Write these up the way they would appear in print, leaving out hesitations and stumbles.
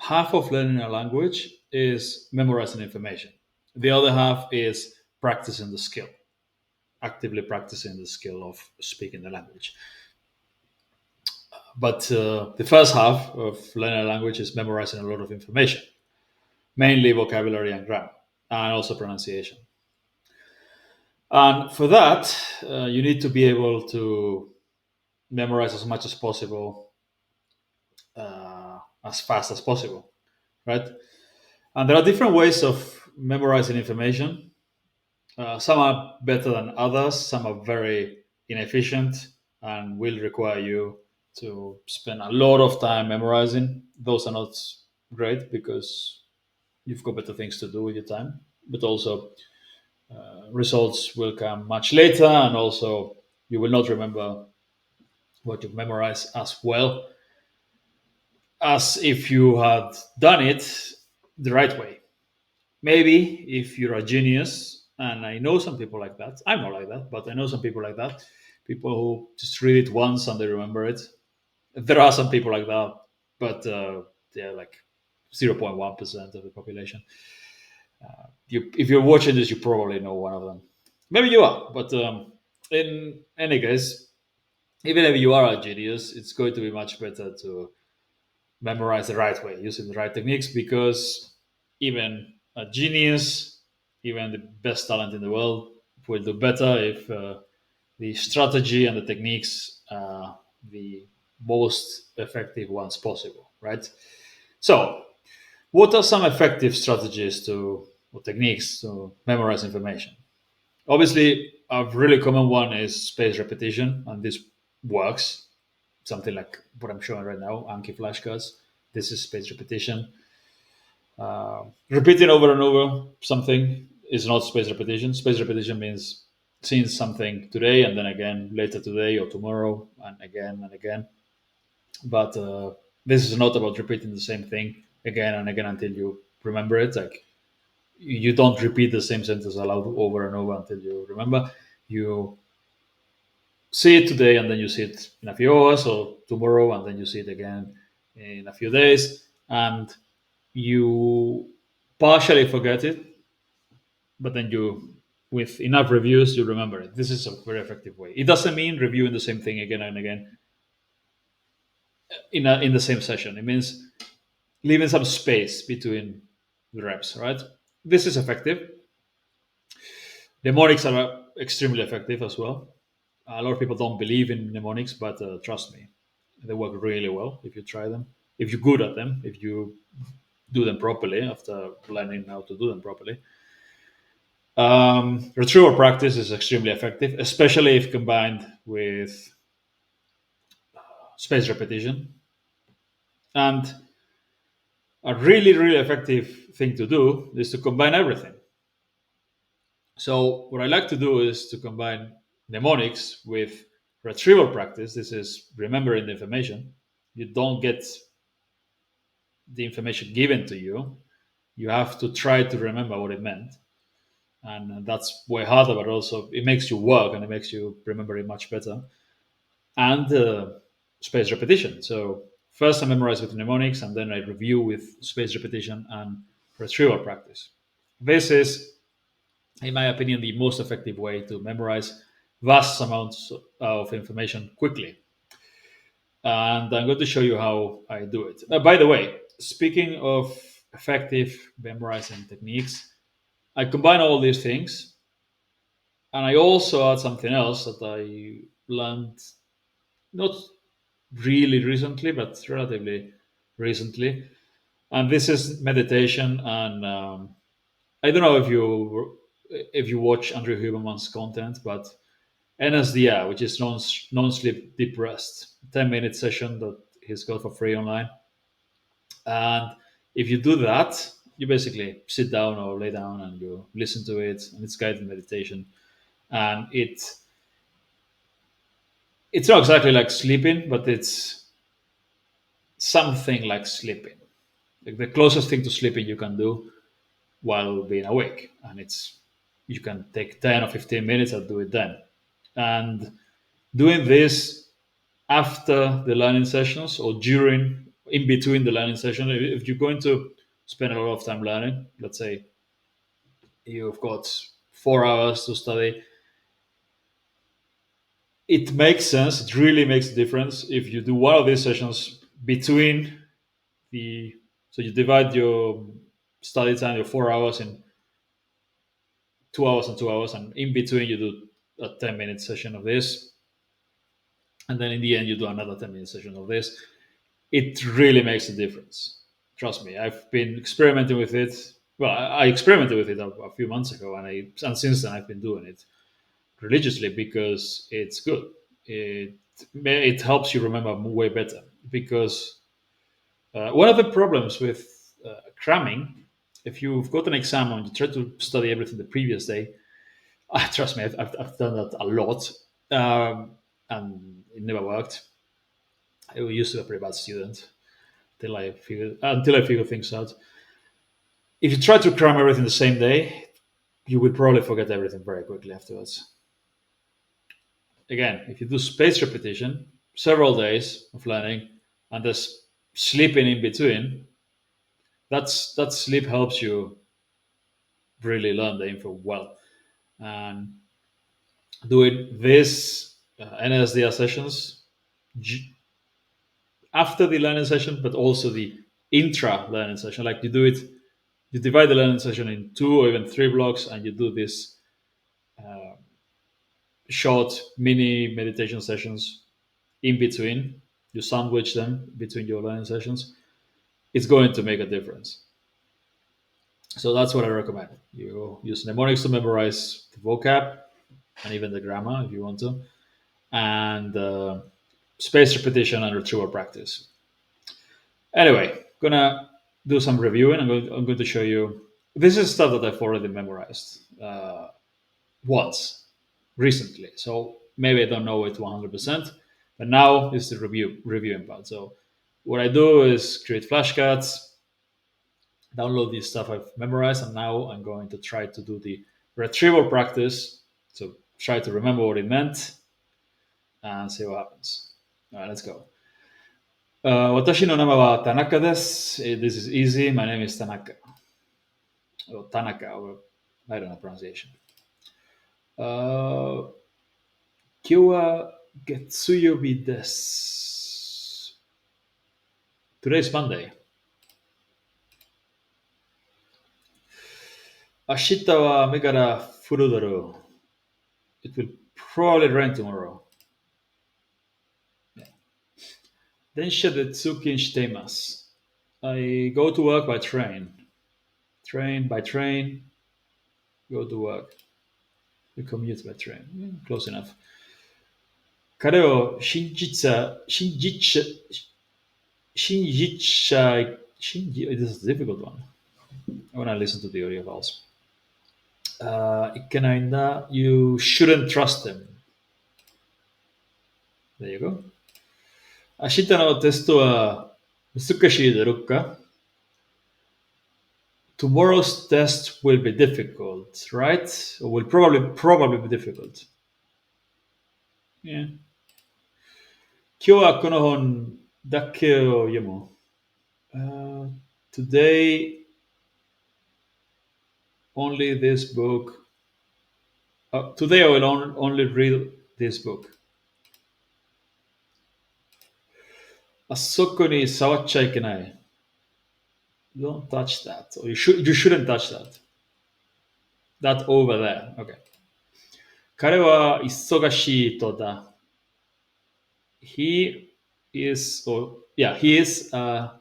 half of learning a language is memorizing information. The other half is practicing the skill, actively practicing the skill of speaking the language. But the first half of learning a language is memorizing a lot of information, mainly vocabulary and grammar, and also pronunciation. And for that, you need to be able to memorize as much as possible, as fast as possible, right? And there are different ways of memorizing information. Some are better than others. Some are very inefficient and will require you to spend a lot of time memorizing. Those are not great because you've got better things to do with your time. But also, results will come much later, and also you will not remember what you've memorized as well as if you had done it the right way. Maybe if you're a genius, and I know some people like that. I'm not like that, but I know some people like that. People who just read it once and they remember it. There are some people like that, but they're like 0.1% of the population. If you're watching this, you probably know one of them. Maybe you are, but in any case, even if you are a genius, it's going to be much better to memorize the right way, using the right techniques, because even a genius, even the best talent in the world, will do better if the strategy and the techniques are the most effective ones possible, right? So, what are some effective strategies to or techniques to memorize information? Obviously, a really common one is spaced repetition, and this works. Something like what I'm showing right now, Anki flashcards. This is spaced repetition. Repeating over and over something is not spaced repetition. Spaced repetition means seeing something today and then again later today or tomorrow and again. But this is not about repeating the same thing again and again until you remember it. Like you don't repeat the same sentence aloud over and over until you remember. You see it today and then you see it in a few hours, or tomorrow and then you see it again in a few days, and you partially forget it, but then you, with enough reviews, you remember it. This is a very effective way. It doesn't mean reviewing the same thing again and again in the same session. It means leaving some space between the reps, right? This is effective. Mnemonics are extremely effective as well. A lot of people don't believe in mnemonics, but trust me, they work really well if you try them. If you're good at them, if you do them properly after learning how to do them properly. Retrieval practice is extremely effective, especially if combined with space repetition. And a really, really effective thing to do is to combine everything. So, what I like to do is to combine mnemonics with retrieval practice. This is remembering the information. You don't get the information given to you, you have to try to remember what it meant. And that's way harder, but also it makes you work and it makes you remember it much better. And space repetition. So first I memorize with mnemonics, and then I review with space repetition and retrieval practice. This is, in my opinion, the most effective way to memorize vast amounts of information quickly. And I'm going to show you how I do it. By the way, speaking of effective memorizing techniques, I combine all these things, and I also add something else that I learned not really recently, but relatively recently. And this is meditation. And I don't know if you watch Andrew Huberman's content, but NSDR, which is non-sleep deep rest, 10-minute session that he's got for free online. And if you do that, you basically sit down or lay down and you listen to it, and it's guided meditation. And it's not exactly like sleeping, but it's something like sleeping. Like the closest thing to sleeping you can do while being awake. And it's you can take 10 or 15 minutes and do it then. And doing this after the learning sessions or during in between the learning session. If you're going to spend a lot of time learning, let's say you've got 4 hours to study, it makes sense. It really makes a difference if you do one of these sessions between the. So you divide your study time, your 4 hours, in 2 hours and 2 hours, and in between you do a 10-minute session of this, and then in the end you do another 10-minute session of this. It really makes a difference. Trust me, I've been experimenting with it. Well, I experimented with it a few months ago, and since then I've been doing it religiously because it's good. It helps you remember way better because one of the problems with cramming, if you've got an exam and you try to study everything the previous day, trust me, I've done that a lot, and it never worked. I used to be a pretty bad student until I figured things out. If you try to cram everything the same day, you will probably forget everything very quickly afterwards. Again, if you do spaced repetition, several days of learning, and there's sleeping in between, that sleep helps you really learn the info well. And doing this NSDR sessions after the learning session, but also the intra learning session, like you divide the learning session in 2 or even 3 blocks, and you do this short mini meditation sessions in between. You sandwich them between your learning sessions. It's going to make a difference. So that's what I recommend. You use mnemonics to memorize the vocab and even the grammar if you want to, and spaced repetition and retrieval practice. Anyway, gonna do some reviewing. I'm going to show you. This is stuff that I've already memorized once recently, so maybe I don't know it 100%. But now is the reviewing part. So what I do is create flashcards, download the stuff I've memorized, and now I'm going to try to do the retrieval practice. So try to remember what it meant and see what happens. All right, let's go. 私の名前は田中です. This is easy. My name is Tanaka. Or Tanaka, or I don't know pronunciation. 今日は月曜日です. Today is Monday. 明日は雨が降るだろう. It will probably rain tomorrow. 電車で通勤しています. I go to work by train. Train by train. Go to work. We commute by train. Yeah, close enough. 彼を信じちゃ、this is a difficult one. I want to listen to the audio files. いけないんだ. You shouldn't trust them. There you go. 明日のテストは難しいだろうか? Tomorrow's test will be difficult, right? Or will probably be difficult. Yeah. 今日はこの本だけを読む. Today, only this book. Today I will only read this book. あそこに触っちゃいけない. Don't touch that. Or you shouldn't touch that. That over there. Okay. 彼は忙しい人だ. He is a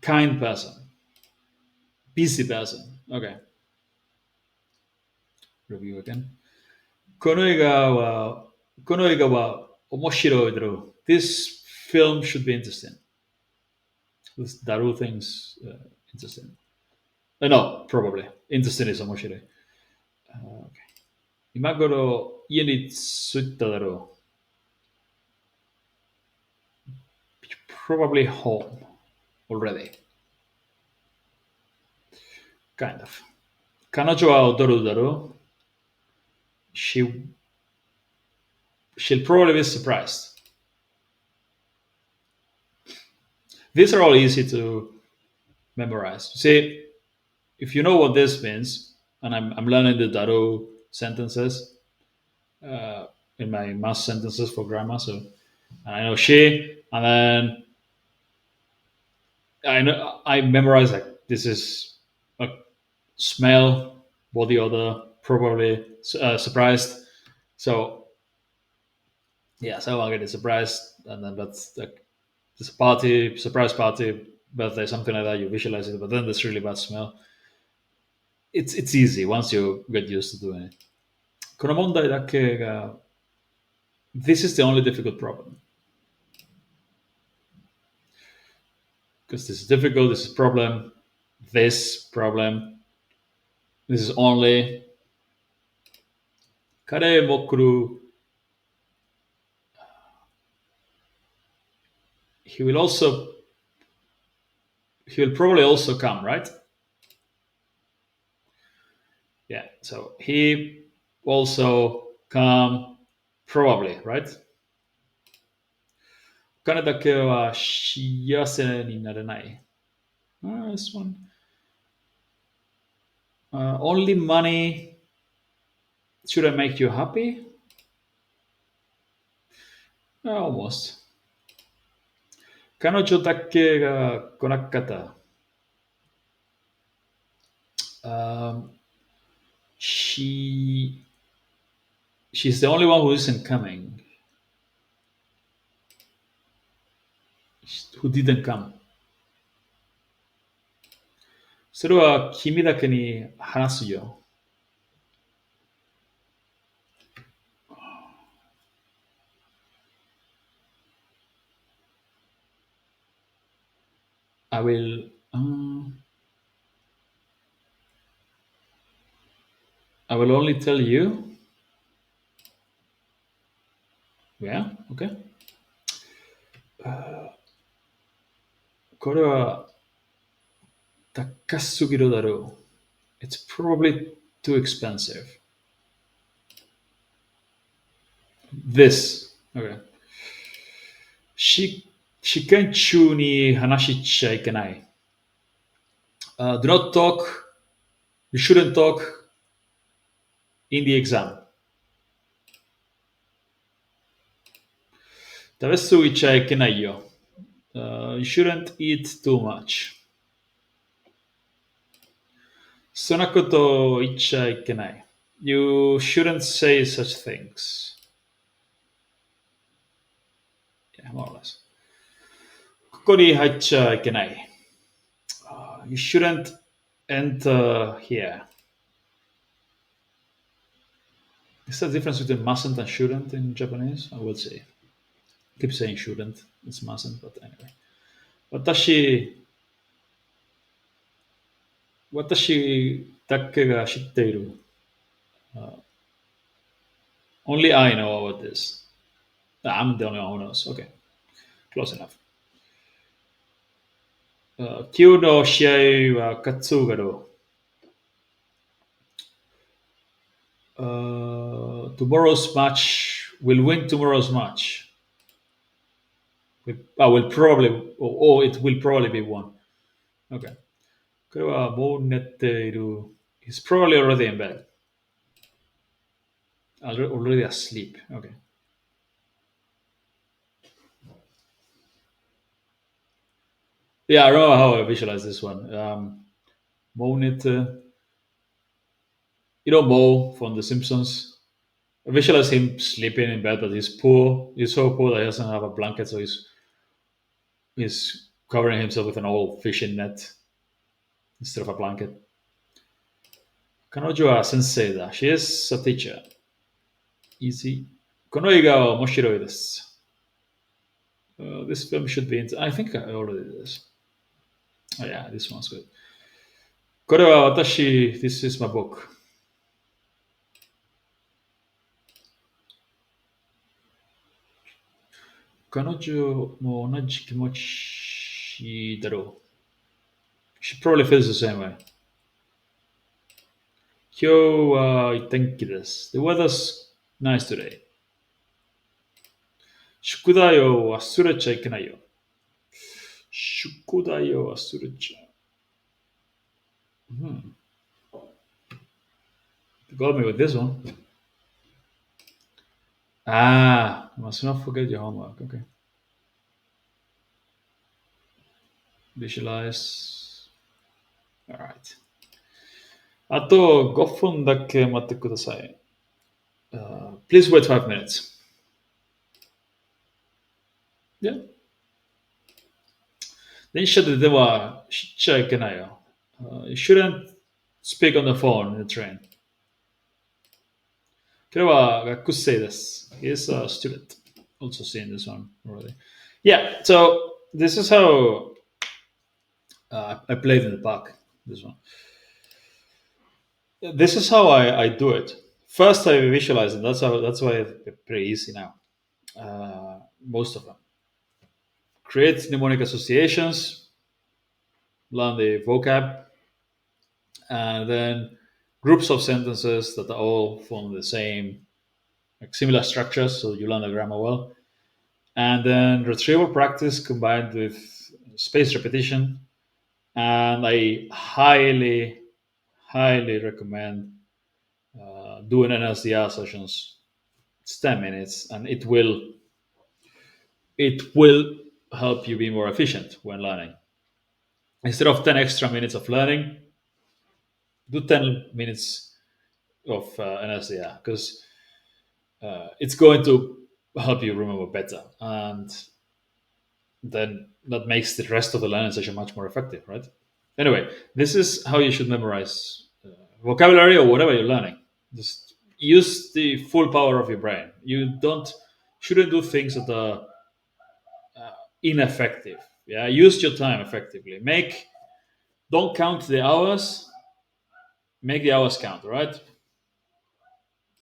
kind person. Busy person. Okay. Review again. この映画は面白いだろう. This film should be interesting. This Daru thing's interesting. No, probably. Interesting is 面白い. Okay. 今頃家に着いただろう. Probably home already. Kind of. 彼女は踊るだろう. She'll probably be surprised. These are all easy to memorize. See, if you know what this means, and I'm learning the Daro sentences uh, in my math sentences for grammar, so and I know she, and then I know I memorize like this is a smell, body odor, probably surprised. So yeah, so I get surprised, and then that's like this party, surprise party, birthday, something like that. You visualize it, but then this really bad smell. It's easy once you get used to doing it. この問題だけが this is the only difficult problem because this is difficult. This is problem. This problem. This is only 彼も来る he will also he will probably also come, right? Yeah. So he also come probably, right? 彼だけは幸せになれない。This one. Only money should I make you happy? Almost. 彼女だけが来なかった。Um, she she's the only one who isn't coming. Who didn't come. それは君だけに話すよ。I will. I will only tell you. Yeah, okay. これは高すぎるだろう。It's probably too expensive. This. Okay. She can chew ni hanashiしちゃいけない。Do not talk. You shouldn't talk in the exam. 食べ過ぎちゃいけないよ。You shouldn't eat too much. そんなこと言っちゃいけない。You shouldn't say such things. Yeah, more or less. ここに入っちゃいけない。You shouldn't enter here. Is there a difference between mustn't and shouldn't in Japanese? I would say. I keep saying shouldn't. It's mustn't, but anyway. 私だけが知っている。Only I know about this. I'm the only one who knows. Okay. Close enough. 今日の試合は勝つだろう。Tomorrow's match will win tomorrow's match. I will probably, or it will probably be won. Okay. これはもう寝ている。He's probably already in bed. Already asleep. Okay. Yeah, I remember how I visualized this one. Mo Nette, you know Mo from The Simpsons. I visualize him sleeping in bed, but he's poor. He's so poor that he doesn't have a blanket, so he's covering himself with an old fishing net instead of a blanket. 彼女は先生だ。She is a teacher. Easy. この映画は面白いです。This film should be. I think I already did this. Oh yeah, this one's good. これは私。This is my book. 彼女も同じ気持ちだろう。She probably feels the same way. 今日はいい天気です。The weather's nice today. 宿題を忘れちゃいけないよ。Shukudayo Asurucha. Hmm. You got me with this one. Ah, must not forget your homework. Okay. Visualize. All right. あと5分だけ待ってください。Please wait 5 minutes. Yeah. 電車でではしちゃいけないよ。You shouldn't speak on the phone in the train. これは学生です。He is a student. Also seen this one already. Yeah, so this is how I played in the park. This one. This is how I do it. First, I visualize it. That's why it's pretty easy now. Most of them. Create mnemonic associations, learn the vocab, and then groups of sentences that are all from the same, like similar structures, so you learn the grammar well. And then retrieval practice combined with spaced repetition. And I highly recommend doing NLCR sessions. It's 10 minutes, and it will help you be more efficient when learning. Instead of 10 extra minutes of learning, do 10 minutes of NLCR, because it's going to help you remember better, and then that makes the rest of the learning session much more effective, right? Anyway, this is how you should memorize vocabulary or whatever you're learning. Just use the full power of your brain. You don't shouldn't do things that are ineffective. Yeah, use your time effectively. Don't count the hours. Make the hours count. All right.